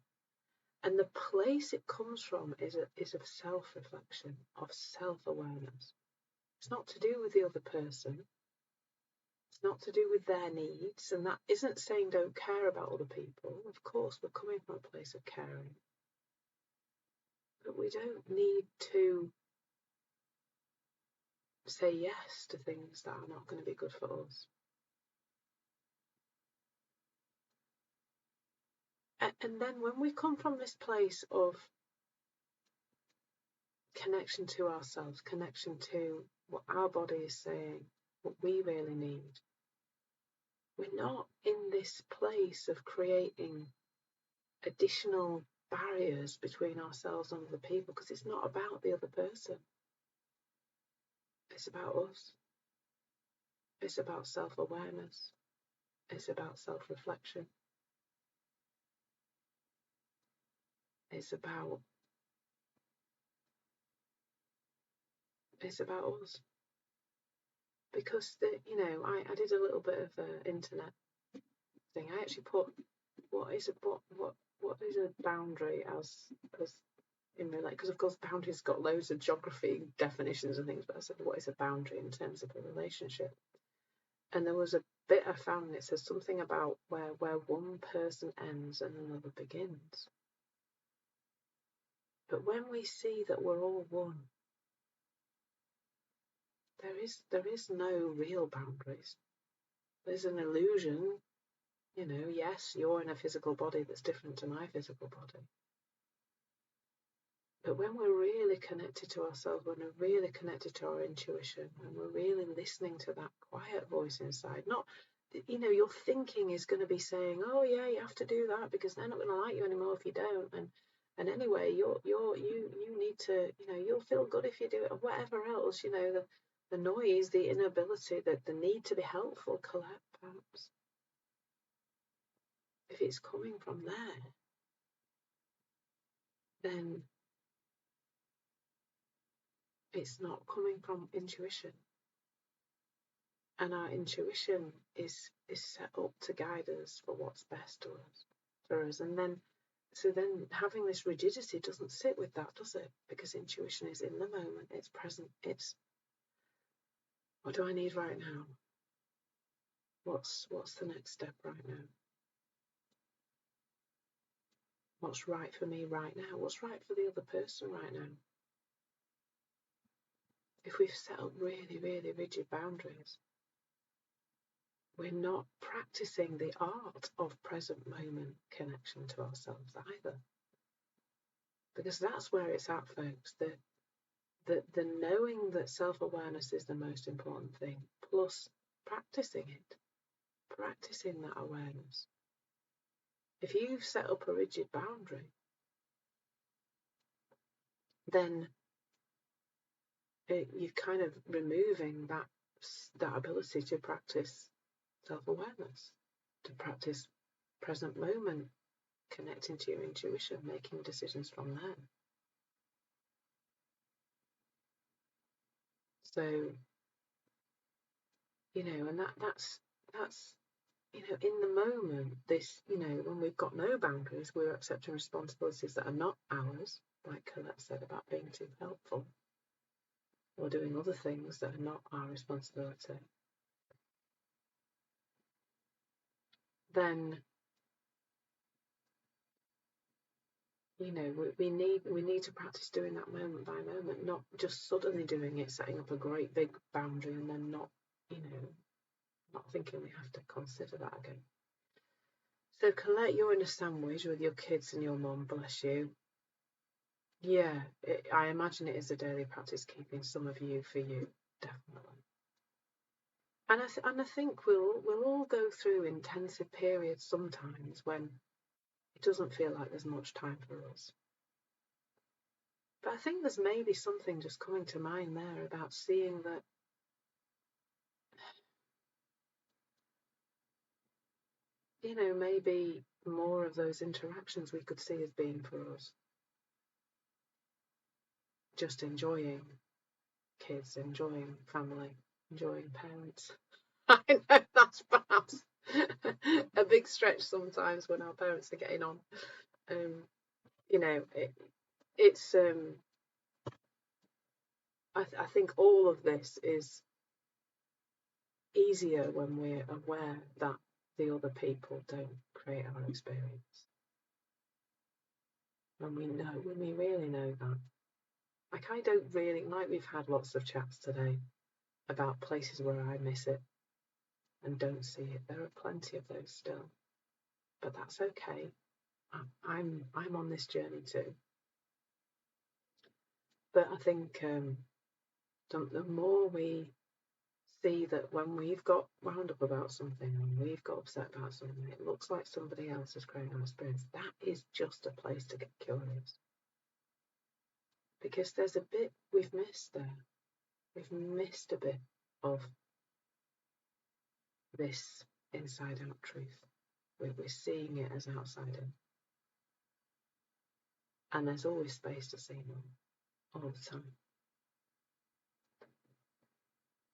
[SPEAKER 1] And the place it comes from is of self-reflection, of self-awareness. It's not to do with the other person. It's not to do with their needs. And that isn't saying don't care about other people. Of course, we're coming from a place of caring. But we don't need to say yes to things that are not going to be good for us. And then when we come from this place of connection to ourselves, connection to what our body is saying, what we really need, we're not in this place of creating additional barriers between ourselves and other people, because it's not about the other person. It's about us. It's about self-awareness. It's about self-reflection. It's about us. Because I did a little bit of internet thing. I actually put what is a boundary as in relation, because of course boundaries got loads of geography definitions and things, but I said, what is a boundary in terms of a relationship? And there was a bit I found, and it says something about where one person ends and another begins. But when we see that we're all one, there is no real boundaries. There's an illusion, yes, you're in a physical body that's different to my physical body. But when we're really connected to ourselves, when we're really connected to our intuition, when we're really listening to that quiet voice inside, not, your thinking is going to be saying, oh yeah, you have to do that because they're not going to like you anymore if you don't. And anyway, you need to, you'll feel good if you do it, or whatever else, the noise, the inability, the need to be helpful, perhaps. If it's coming from there, then it's not coming from intuition. And our intuition is set up to guide us for what's best for us. And then having this rigidity doesn't sit with that, does it? Because intuition is in the moment, it's present, it's what do I need right now? What's the next step right now? What's right for me right now? What's right for the other person right now? If we've set up really, really rigid boundaries, we're not practicing the art of present moment connection to ourselves either. Because that's where it's at, folks. The knowing that self-awareness is the most important thing, plus practicing that awareness. If you've set up a rigid boundary, then you're kind of removing that ability to practice self-awareness, to practice present moment, connecting to your intuition, making decisions from there. So, and that's in the moment, when we've got no boundaries, we're accepting responsibilities that are not ours, like Colette said about being too helpful, or doing other things that are not our responsibility. Then, we need to practice doing that moment by moment, not just suddenly doing it, setting up a great big boundary and then not thinking we have to consider that again. So Colette, you're in a sandwich with your kids and your mum, bless you. Yeah, I imagine it is a daily practice, keeping some of you for you, definitely. And I think we'll all go through intensive periods sometimes when it doesn't feel like there's much time for us. But I think there's maybe something just coming to mind there about seeing that maybe more of those interactions we could see as being for us. Just enjoying kids, enjoying family, enjoying parents. I know that's perhaps a big stretch sometimes when our parents are getting on. It's I think all of this is easier when we're aware that the other people don't create our experience. When we really know that. Like, I don't really, like, we've had lots of chats today. about places where I miss it and don't see it. There are plenty of those still, but that's okay. I'm on this journey too. But I think the more we see that when we've got wound up about something and we've got upset about something, it looks like somebody else is carrying on experience, that is just a place to get curious. Because there's a bit we've missed there. We've missed a bit of this inside out truth. We're seeing it as outside in. And there's always space to see more, all the time.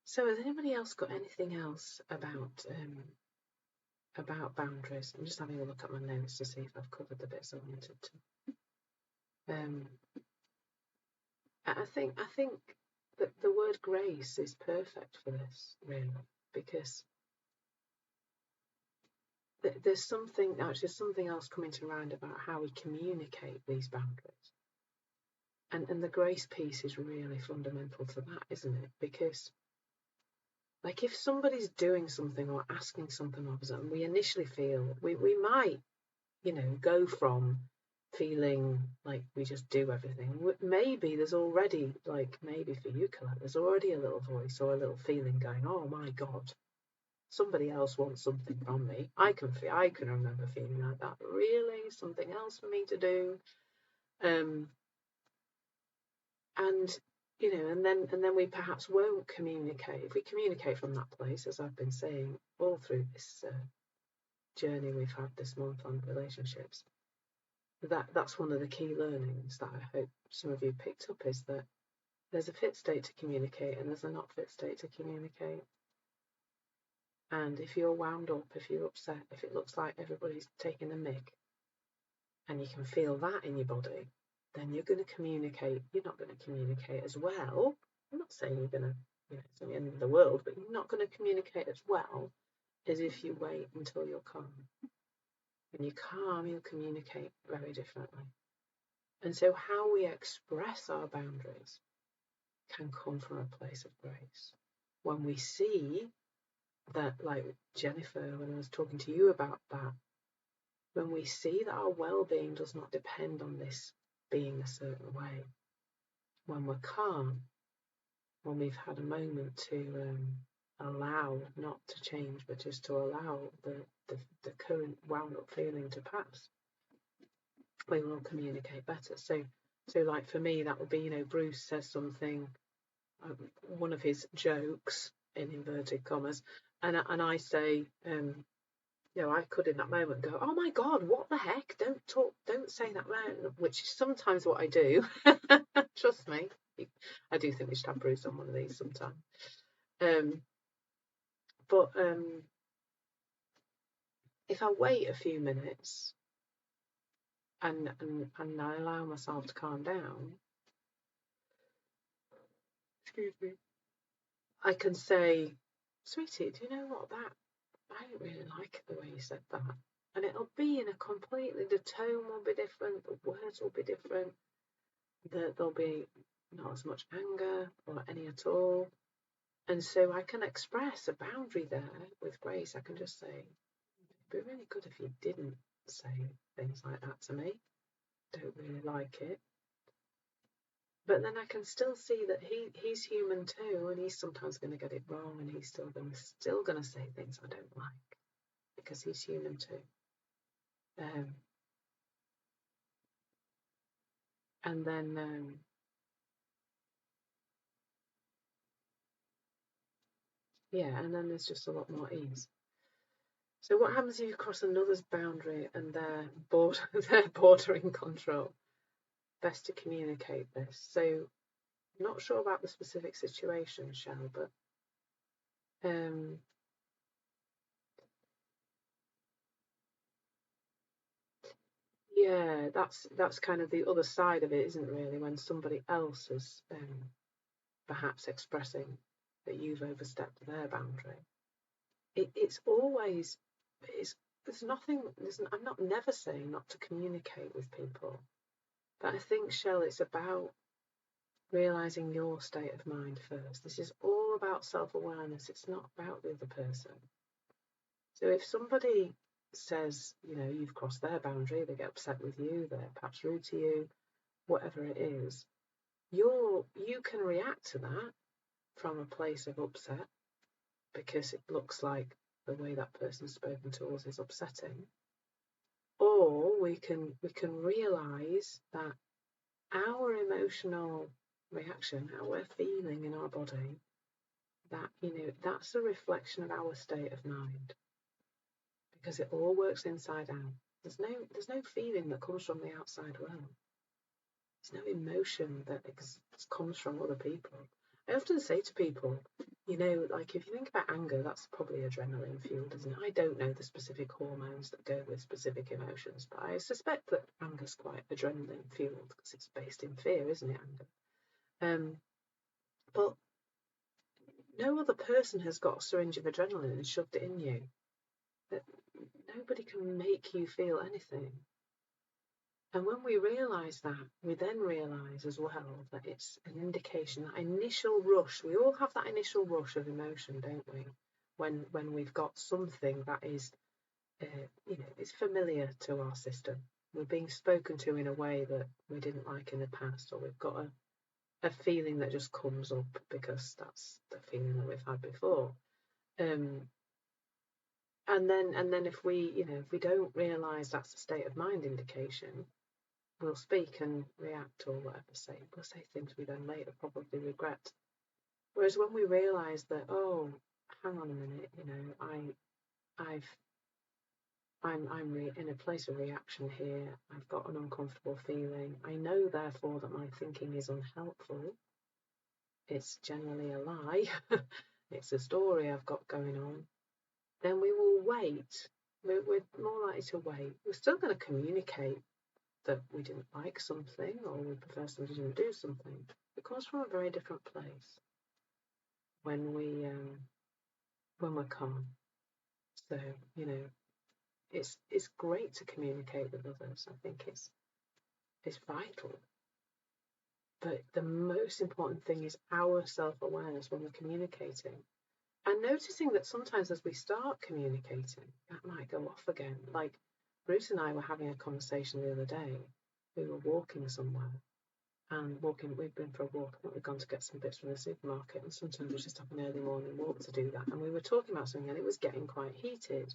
[SPEAKER 1] So has anybody else got anything else about boundaries? I'm just having a look at my notes to see if I've covered the bits I wanted to. I think that the word grace is perfect for this, really, because there's something else coming to mind about how we communicate these boundaries. And the grace piece is really fundamental to that, isn't it? Because like if somebody's doing something or asking something of us and we initially feel we might, go from feeling like we just do everything. Maybe there's already, like maybe for you, Colette, there's already a little voice or a little feeling going, oh my God, somebody else wants something from me. I can remember feeling like that. Really? Something else for me to do? And and then we perhaps won't communicate. If we communicate from that place, as I've been saying all through this journey we've had this month on relationships, that's one of the key learnings that I hope some of you picked up, is that there's a fit state to communicate and there's a not fit state to communicate. And if you're wound up, if you're upset, if it looks like everybody's taking the mick and you can feel that in your body, then you're going to communicate. You're not going to communicate as well. I'm not saying you're going to, it's the end of the world, but you're not going to communicate as well as if you wait until you're calm. When you're calm, you'll communicate very differently. And so how we express our boundaries can come from a place of grace. When we see that, like Jennifer, when I was talking to you about that, when we see that our well-being does not depend on this being a certain way, when we're calm, when we've had a moment to allow, not to change, but just to allow the current wound-up feeling to pass, we will communicate better. So like for me, that would be, Bruce says something, one of his jokes in inverted commas, and I say, I could in that moment go, oh my God, what the heck? Don't say that loud, which is sometimes what I do. Trust me, I do think we should have Bruce on one of these sometime. But if I wait a few minutes and I allow myself to calm down, excuse me, I can say, sweetie, do you know what, I don't really like the way you said that. And it'll be in a completely, the tone will be different, the words will be different, there'll be not as much anger or any at all. And so I can express a boundary there with grace. I can just say, it'd be really good if you didn't say things like that to me. Don't really like it. But then I can still see that he's human too, and he's sometimes going to get it wrong, and he's still going to say things I don't like, because he's human too. And then and then there's just a lot more ease. So what happens if you cross another's boundary and they're bordering control? Best to communicate this. So not sure about the specific situation, Shell, but that's kind of the other side of it, isn't it, really, when somebody else is perhaps expressing that you've overstepped their boundary. I'm not never saying not to communicate with people, but I think, Shell, it's about realising your state of mind first. This is all about self-awareness. It's not about the other person. So if somebody says, you've crossed their boundary, they get upset with you, they're perhaps rude to you, whatever it is, you can react to that from a place of upset because it looks like the way that person's spoken to us is upsetting. Or we can realise that our emotional reaction, how we're feeling in our body, that that's a reflection of our state of mind, because it all works inside out. There's no feeling that comes from the outside world. There's no emotion that comes from other people. I often say to people, like if you think about anger, that's probably adrenaline fueled, isn't it? I don't know the specific hormones that go with specific emotions, but I suspect that anger's quite adrenaline fueled because it's based in fear, isn't it, anger? But no other person has got a syringe of adrenaline and shoved it in you. Nobody can make you feel anything. And when we realise that, we then realise as well that it's an indication, that initial rush. We all have that initial rush of emotion, don't we? When we've got something that is, it's familiar to our system. We're being spoken to in a way that we didn't like in the past, or we've got a feeling that just comes up because that's the feeling that we've had before. And then if we don't realise that's a state of mind indication, we'll speak and react or whatever, we'll say things we then later probably regret. Whereas when we realise that, oh, hang on a minute, I'm in a place of reaction here. I've got an uncomfortable feeling. I know, therefore, that my thinking is unhelpful. It's generally a lie. It's a story I've got going on. Then we will wait. We're more likely to wait. We're still going to communicate that we didn't like something or we prefer somebody didn't do something. It comes from a very different place when we're calm. So it's great to communicate with others. I think it's vital. But the most important thing is our self-awareness when we're communicating, and noticing that sometimes as we start communicating, that might go off again. Like Bruce and I were having a conversation the other day. We were walking somewhere, and we'd been for a walk. I think we'd gone to get some bits from the supermarket, and sometimes we just have an early morning walk to do that. And we were talking about something, and it was getting quite heated.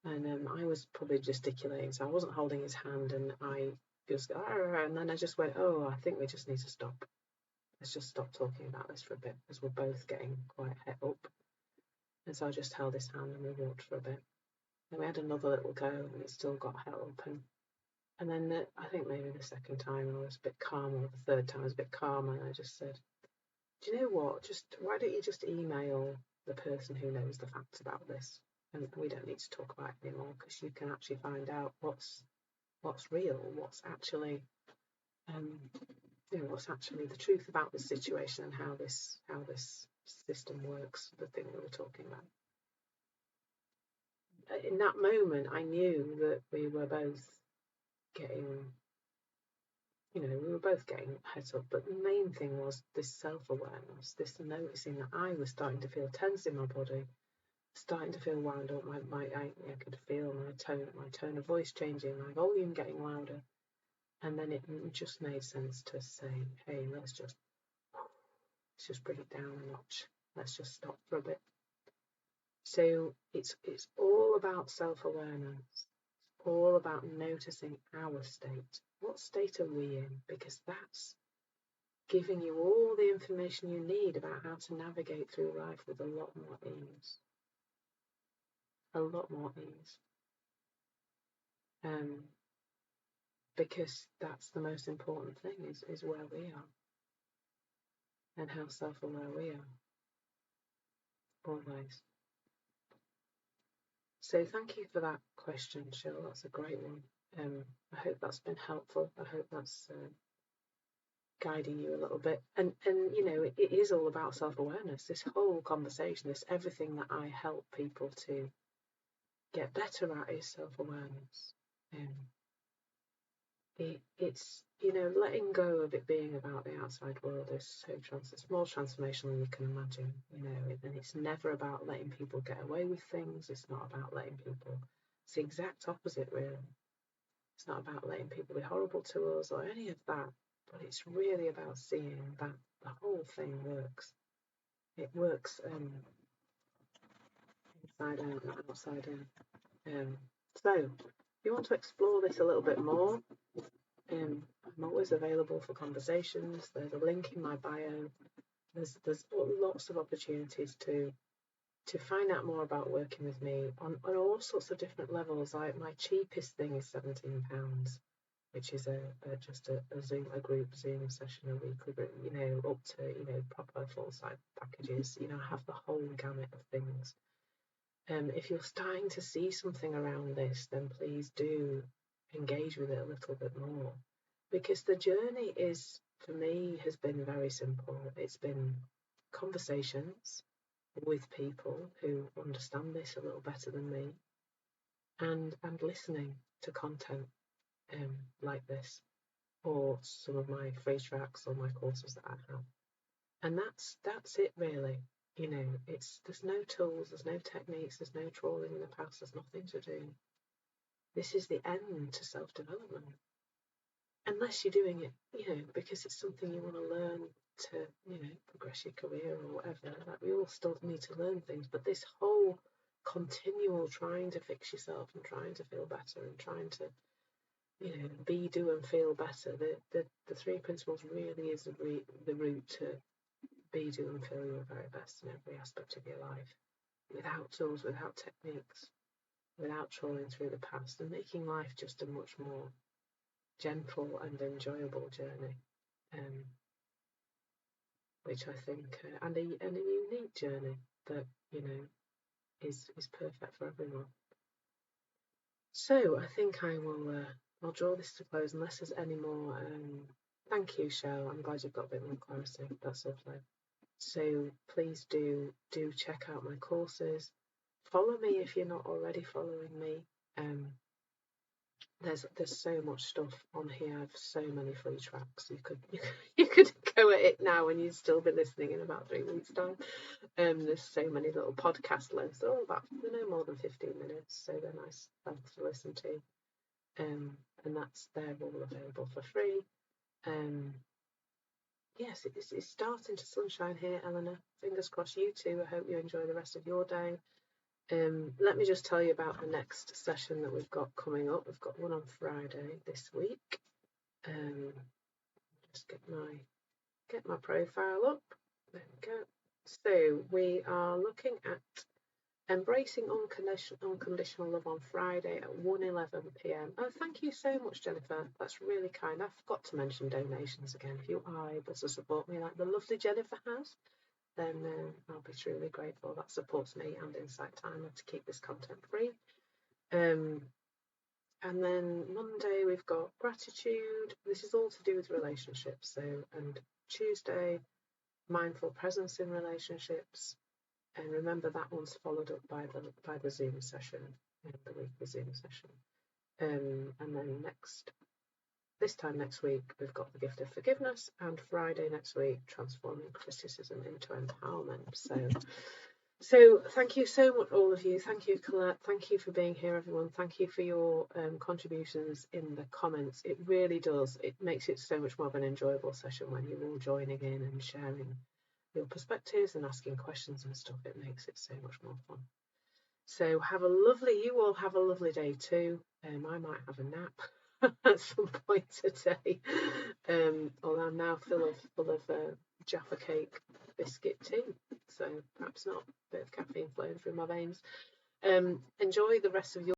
[SPEAKER 1] And I was probably gesticulating, so I wasn't holding his hand, and I just and then I just went, oh, I think we just need to stop. Let's just stop talking about this for a bit, because we're both getting quite het up. And so I just held his hand and we walked for a bit. Then we had another little go, and it still got het up. And then I think maybe the second time I was a bit calmer, or the third time I was a bit calmer, and I just said, do you know what? Why don't you just email the person who knows the facts about this? And we don't need to talk about it anymore, because you can actually find out what's real, what's actually what's actually the truth about the situation and how this system works, the thing that we're talking about. In that moment, I knew that we were both getting het up, but the main thing was this self-awareness, this noticing that I was starting to feel tense in my body, starting to feel wound up. I could feel my tone of voice changing, my volume getting louder, and then it just made sense to say, hey, let's just bring it down a notch. Let's just stop for a bit. So it's all about self-awareness. It's all about noticing our state. What state are we in? Because that's giving you all the information you need about how to navigate through life with a lot more ease. A lot more ease. Because that's the most important thing, is where we are and how self-aware we are. Always. So thank you for that question, Cheryl. That's a great one. I hope that's been helpful. I hope that's guiding you a little bit. And it is all about self-awareness. This whole conversation, everything that I help people to get better at is self-awareness. it's, letting go of it being about the outside world is so it's more transformational than you can imagine, and it's never about letting people get away with things. It's not about letting people, it's the exact opposite, really. It's not about letting people be horrible to us or any of that, but it's really about seeing that the whole thing works. It works inside out, not outside in. So, if you want to explore this a little bit more, I'm always available for conversations. There's a link in my bio. There's lots of opportunities to find out more about working with me on all sorts of different levels. My cheapest thing is £17, which is just a Zoom, a group Zoom session a week, up to proper full size packages. I have the whole gamut of things. If you're starting to see something around this, then please do engage with it a little bit more, because the journey for me, has been very simple. It's been conversations with people who understand this a little better than me, and listening to content like this, or some of my free tracks or my courses that I have. And that's it, really. There's no tools, there's no techniques, there's no trawling in the past, there's nothing to do. This is the end to self-development. Unless you're doing it, because it's something you want to learn to, progress your career or whatever. Like, we all still need to learn things, but this whole continual trying to fix yourself and trying to feel better and trying to, be, do, and feel better. The three principles really is the route to be, do, and feel your very best in every aspect of your life, without tools, without techniques, without trawling through the past, and making life just a much more gentle and enjoyable journey, which I think, and a unique journey that is perfect for everyone. So I think I'll draw this to close, unless there's any more. Thank you, Shell. I'm glad you've got a bit more clarity. That's lovely. So please do check out my courses. Follow me if you're not already following me. There's so much stuff on here. I've so many free tracks. You could go at it now and you'd still be listening in about 3 weeks' time. There's so many little podcast lengths. They're all about no more than 15 minutes, so they're nice to listen to. And they're all available for free. Yes, it's starting to sunshine here, Eleanor. Fingers crossed you too. I hope you enjoy the rest of your day. Let me just tell you about the next session that we've got coming up. We've got one on Friday this week. Just get my profile up. There we go. So we are looking at embracing unconditional love on Friday at 1:11 p.m. Oh, thank you so much, Jennifer. That's really kind. I forgot to mention donations again. If you are able to support me like the lovely Jennifer has, then I'll be truly grateful. That supports me and Insight Timer to keep this content free. And then Monday we've got gratitude. This is all to do with relationships. And Tuesday, mindful presence in relationships. And remember, that one's followed up by the Zoom session, the weekly Zoom session. And then this time next week, we've got the gift of forgiveness, and Friday next week, transforming criticism into empowerment. So thank you so much, all of you. Thank you, Colette. Thank you for being here, everyone. Thank you for your contributions in the comments. It really does. It makes it so much more of an enjoyable session when you're all joining in and sharing your perspectives and asking questions and stuff. It makes it so much more fun. So you all have a lovely day too. I might have a nap at some point today. Although I'm now full of Jaffa cake biscuit tea, so perhaps not. A bit of caffeine flowing through my veins. Enjoy the rest of your